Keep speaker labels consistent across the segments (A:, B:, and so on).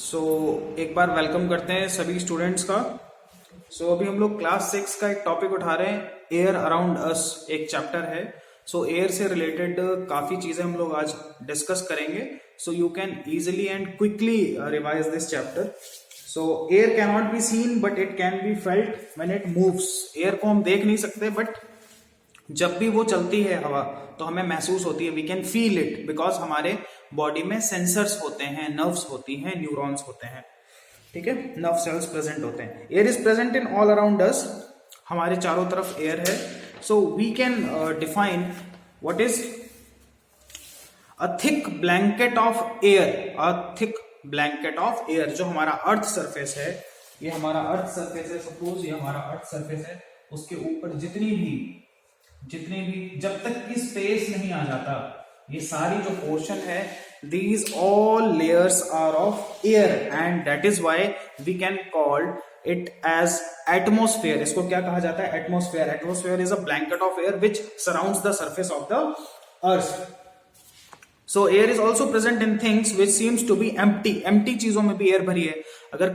A: एक बार वेलकम करते हैं सभी स्टूडेंट्स का। अभी हम लोग क्लास 6 का एक टॉपिक उठा रहे हैं, एयर अराउंड अस एक चैप्टर है। एयर से रिलेटेड काफी चीजें हम लोग आज डिस्कस करेंगे। You can easily and quickly revise this chapter. Air can not be seen but it can be felt when it moves. Air को हम देख नहीं सकते बट जब भी वो चलती है हवा तो हमें महसूस होती है, we can feel it, because हमारे बॉडी में सेंसर्स होते हैं, नर्व्स होती हैं, न्यूरॉन्स होते हैं, ठीक है, नर्व सेल्स प्रेजेंट होते हैं। Air is present in all around us, हमारे चारों तरफ एयर है। We can define what is a thick blanket of air. A thick blanket of air, जो हमारा अर्थ सरफेस है, ये हमारा अर्थ सरफेस है, सपोज ये हमारा अर्थ सरफेस है, उसके ऊपर जितनी भी जब तक कि स्पेस नहीं आ जाता, ये सारी जो पोर्शन है, these all layers are of air and that is why we can call it as atmosphere। इसको क्या कहा जाता है? Atmosphere. Atmosphere is a blanket of air which surrounds the surface of the earth। air is also present in things which seems to be empty। empty चीजों में भी air भरी है। अगर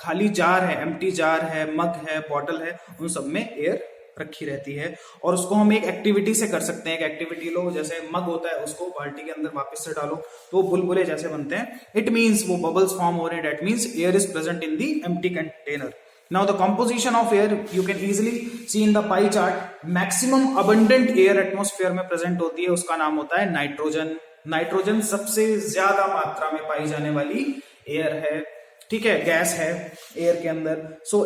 A: खाली जार है, empty जार है, मग है, बॉटल है, उन सब में एयर रखी रहती है और उसको हम एक एक्टिविटी से कर सकते हैं। एक एक्टिविटी लो, जैसे मग होता है, उसको बाल्टी के अंदर वापस से डालो तो वो बुलबुले जैसे बनते हैं। इट मींस वो बबल्स फॉर्म हो रहे हैं, that means air is present in the empty container. Now the composition of air you can easily see in the pie chart. Maximum abundant air atmosphere में प्रेजेंट होती है, उसका नाम होता है नाइट्रोजन। नाइट्रोजन सबसे ज्यादा मात्रा में पाई जाने वाली एयर है, ठीक है, गैस है एयर के अंदर।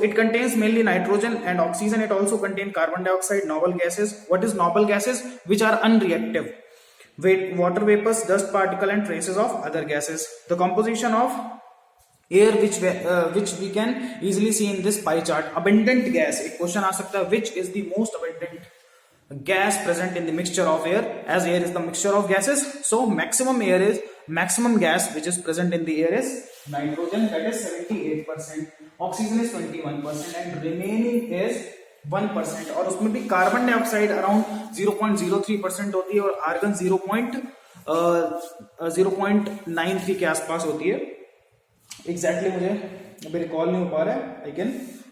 A: It contains mainly nitrogen and oxygen. It also contain carbon dioxide, noble gases. What is noble gases? Which are unreactive, water vapors, dust particle and traces of other gases। The composition of air which we can easily see in this pie chart। abundant gas, एक question आ सकता है, which is the most abundant gas present in the mixture of air, as air is the mixture of gases। maximum gas which is present in the air is nitrogen, that is 78%, oxygen is 21% and remaining is 1%। और उसमें भी carbon dioxide around 0.03% होती है और argon 0.93 के आसपास होती है। एग्जैक्टली मुझे अभी रिकॉल नहीं हो पा रहा है,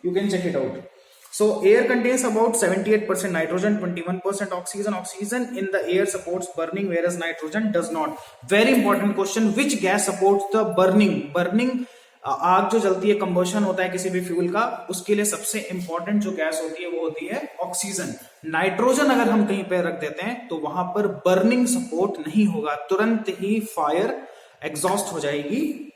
A: you can check it out. Air contains about 78% nitrogen, 21% oxygen। Oxygen in the air supports burning, whereas nitrogen does not। Very important question, which gas supports the burning? Burning, आग जो जलती है, कंबशन होता है किसी भी फ्यूल का, उसके लिए सबसे इंपॉर्टेंट जो गैस होती है वो होती है ऑक्सीजन। नाइट्रोजन अगर हम कहीं पे रख देते हैं तो वहां पर बर्निंग सपोर्ट नहीं होगा, तुरंत ही फायर एग्जॉस्ट हो जाएगी,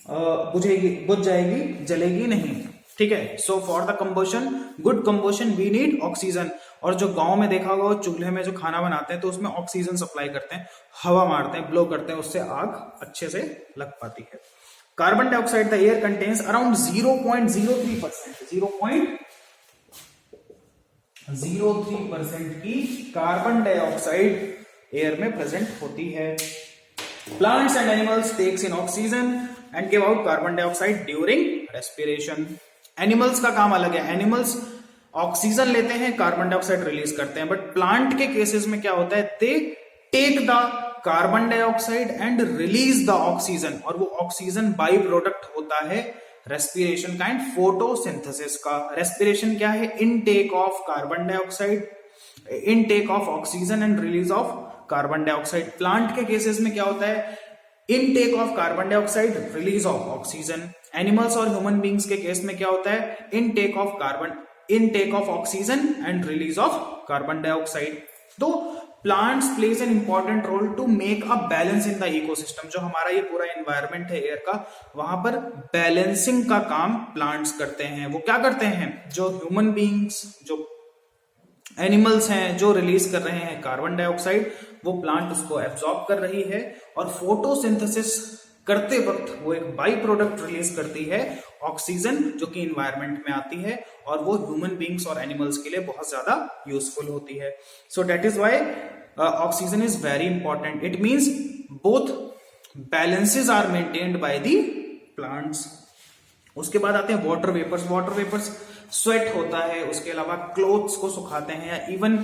A: बुझ जाएगी, जलेगी नहीं, ठीक है। For the combustion, good combustion, we need oxygen. और जो गांव में देखा होगा, चूल्हे में जो खाना बनाते हैं तो उसमें ऑक्सीजन सप्लाई करते हैं, हवा मारते हैं, ब्लो करते हैं, उससे आग अच्छे से लग पाती है। Carbon dioxide, the air contains around 0.03%, 0.03% की कार्बन डाइऑक्साइड एयर में प्रेजेंट होती है। Plants and animals takes in oxygen and give out carbon dioxide during respiration. Animals का काम अलग है, एनिमल्स ऑक्सीजन लेते हैं, कार्बन डाइऑक्साइड रिलीज करते हैं, बट प्लांट के केसेस में क्या होता है, they take the carbon dioxide and release the oxygen, और वो ऑक्सीजन बाई प्रोडक्ट होता है रेस्पिरेशन का एंड फोटोसिंथेसिस का। रेस्पिरेशन क्या है? Intake of carbon dioxide, intake of oxygen and release of carbon dioxide. Plant के केसेस में क्या होता है? Intake of carbon dioxide, release of oxygen. Animals और ह्यूमन बींग्स के केस में क्या होता है? Intake of oxygen and release of carbon dioxide. तो plants plays an important role to make a balance in the ecosystem. जो हमारा ये पूरा एनवायरमेंट है एयर का, वहां पर बैलेंसिंग का काम प्लांट्स करते हैं। वो क्या करते हैं? जो ह्यूमन बींग्स, जो एनिमल्स हैं, जो रिलीज कर रहे हैं कार्बन डाइऑक्साइड, वो प्लांट उसको एब्जॉर्ब कर रही है और फोटोसिंथेसिस करते वक्त वो एक बाई प्रोडक्ट रिलीज करती है, ऑक्सीजन, जो कि इन्वायरमेंट में आती है और वो ह्यूमन बींग्स और एनिमल्स के लिए बहुत ज्यादा यूजफुल होती है। That is why oxygen is very important. It means both balances are maintained by the plants. उसके बाद आते हैं water vapours. Water vapours sweat होता है, उसके अलावा क्लोथ्स को सुखाते हैं, या इवन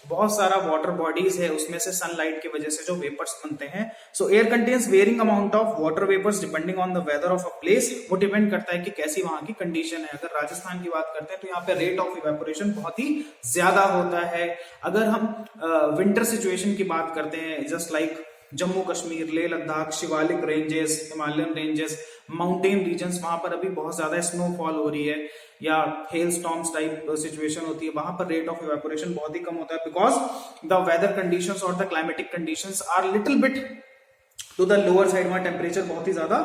A: बहुत सारा वाटर बॉडीज है उसमें से सनलाइट की वजह से जो वेपर्स बनते हैं. So air contains varying amount of water vapours depending on the weather of a place. वो डिपेंड करता है कि कैसी वहां की कंडीशन है. अगर राजस्थान की बात करते हैं तो यहाँ पे रेट ऑफ इवेपोरेशन बहुत ही ज्यादा होता है. अगर हम विंटर सिचुएशन की बात करते हैं, just like Jammu Kashmir, Leh Ladakh, Shivalik ranges, Himalayan ranges, mountain regions, वहां पर अभी बहुत ज्यादा स्नोफॉल हो रही है या हेल स्टॉर्म्स टाइप सिचुएशन होती है, वहां पर रेट ऑफ इवेपोरेशन बहुत ही कम होता है, बिकॉज द वेदर कंडीशंस और the climatic conditions are little bit to the lower side. वहां टेम्परेचर बहुत ही ज्यादा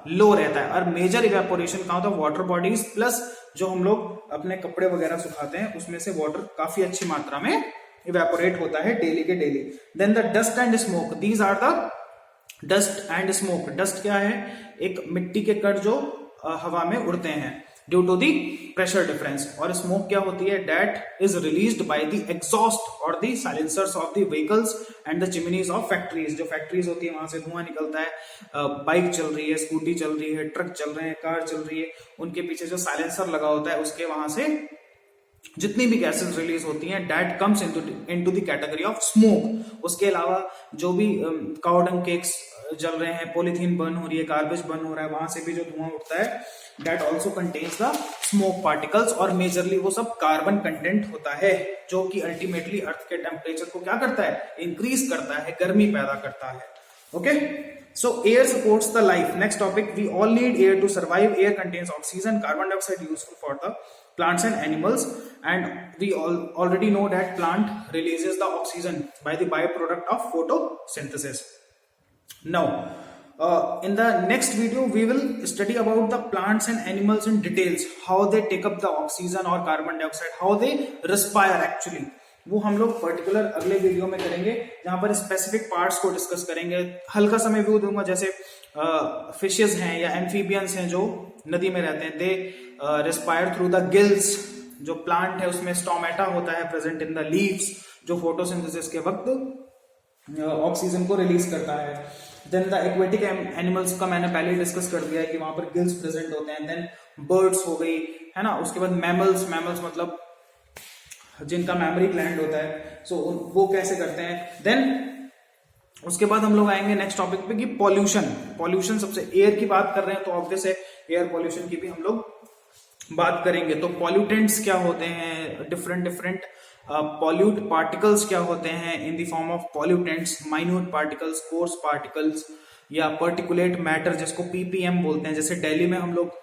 A: लो रहता है. और मेजर इवेपोरेशन कहाँ होता है? वाटर बॉडीज प्लस जो हम लोग अपने कपड़े वगैरह सुखाते हैं उसमें से वाटर काफी अच्छी मात्रा में इवेपोरेट होता है डेली के daily. Then the dust and smoke, these are the dust and smoke. Dust क्या है? एक मिट्टी के कण जो हवा में उड़ते हैं due to the pressure difference. और स्मोक क्या होती है? That is released by the exhaust और the silencers of the vehicles and the chimneys of factories. जो फैक्ट्रीज होती है वहां से धुआं निकलता है. बाइक चल रही है, स्कूटी चल रही है, ट्रक चल रहे हैं, कार चल रही है, उनके पीछे जो साइलेंसर लगा होता है उसके वहां से जितनी भी गैसेस रिलीज होती हैं, that comes into the category of smoke. उसके अलावा जो भी काउ डंग केक्स जल रहे हैं, पॉलीथीन बर्न हो रही है, गार्बेज बर्न हो रहा है, वहां से भी जो धुआं उठता है, that also contains the smoke particles. और मेजरली वो सब कार्बन कंटेंट होता है जो कि अल्टीमेटली अर्थ के टेम्परेचर को क्या करता है? इंक्रीज करता है, गर्मी पैदा करता है. Okay, so air supports the life. Next topic, we all need air to survive. Air contains oxygen, carbon dioxide useful for the plants and animals, and we already know that plant releases the oxygen by the byproduct of photosynthesis. Now in the next video we will study about the plants and animals in details, how they take up the oxygen or carbon dioxide, how they respire actually. वो हम लोग particular अगले video में करेंगे जहां पर specific parts को discuss करेंगे. हल्का समय व्यू दूंगा, जैसे फिशेस हैं या एम्फीबियंस हैं जो नदी में रहते हैं, दे रिस्पायर थ्रू द गिल्स. जो प्लांट है उसमें स्टोमेटा होता है प्रेजेंट इन द लीव्स, जो फोटोसिंथेसिस के वक्त ऑक्सीजन को रिलीज करता है. देन द एक्वेटिक एनिमल्स का मैंने पहले डिस्कस कर दिया है कि वहां पर गिल्स प्रेजेंट होते हैं. देन बर्ड्स हो गई, है ना. उसके बाद मैमल्स मतलब जिनका मेमोरी ग्लैंड होता है, सो वो कैसे करते हैं. देन उसके बाद हम लोग आएंगे नेक्स्ट टॉपिक पे कि पॉल्यूशन सबसे, एयर की बात कर रहे हैं तो ऑब्वियस है एयर पॉल्यूशन की भी हम लोग बात करेंगे. तो पॉल्यूटेंट्स क्या होते हैं, डिफरेंट पॉल्यूट पार्टिकल्स क्या होते हैं in the form of pollutants, minute particles, course particles या पर्टिकुलेट मैटर जिसको पीपीएम बोलते हैं. जैसे दिल्ली में हम लोग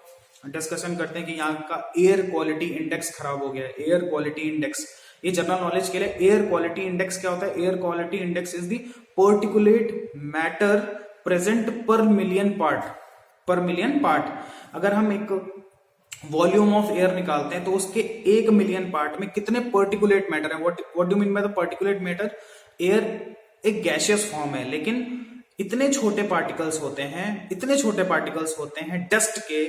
A: डिस्कशन करते हैं कि यहाँ का एयर क्वालिटी इंडेक्स खराब हो गया है. एयर क्वालिटी इंडेक्स, ये जनरल नॉलेज के लिए. एयर क्वालिटी इंडेक्स क्या होता है? Air quality index is the particulate matter present पर मिलियन पार्ट. अगर हम एक वॉल्यूम ऑफ एयर निकालते हैं तो उसके 1 मिलियन पार्ट में कितने पर्टिकुलेट मैटर है. What do mean by the particulate matter? Air एक गैसियस फॉर्म है, लेकिन इतने छोटे पार्टिकल्स होते हैं डस्ट के,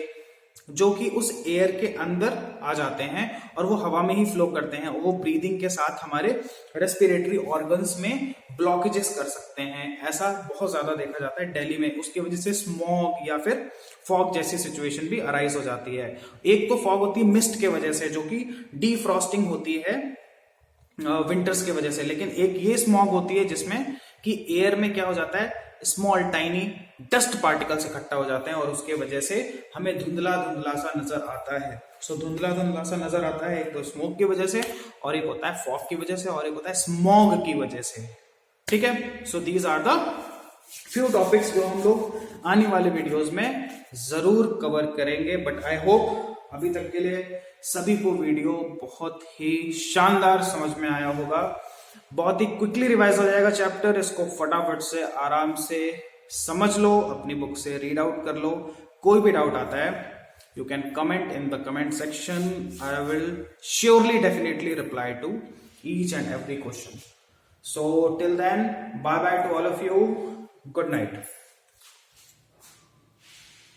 A: जो कि उस एयर के अंदर आ जाते हैं और वो हवा में ही फ्लो करते हैं. वो ब्रीदिंग के साथ हमारे रेस्पिरेटरी ऑर्गन्स में ब्लॉकेजेस कर सकते हैं. ऐसा बहुत ज्यादा देखा जाता है दिल्ली में. उसकी वजह से स्मॉग या फिर फॉग जैसी सिचुएशन भी अराइज हो जाती है. एक तो फॉग होती है मिस्ट के वजह से, जो कि डीफ्रॉस्टिंग होती है विंटर्स के वजह से. लेकिन एक ये स्मॉग होती है जिसमें कि एयर में क्या हो जाता है, स्मॉल टाइनी डस्ट पार्टिकल्स इकट्ठा हो जाते हैं और उसके वजह से हमें धुंधला सा नजर आता है. सो धुंधला सा नजर आता है एक तो स्मोक की वजह से, और एक होता है फॉग की वजह से, और एक होता है स्मॉग की वजह से. ठीक है, so these are the few topics जो हम लोग आने वाले वीडियोस में जरूर कवर करेंगे. बट आई होप अभी तक के लिए सभी को वीडियो बहुत ही शानदार समझ में आया होगा. बहुत ही क्विकली रिवाइज हो जाएगा चैप्टर. इसको फटाफट से आराम से समझ लो, अपनी बुक से रीड आउट कर लो. कोई भी डाउट आता है you can comment in the comment section. I will surely definitely reply to each and every question. So till then, bye bye to all of you. Good night.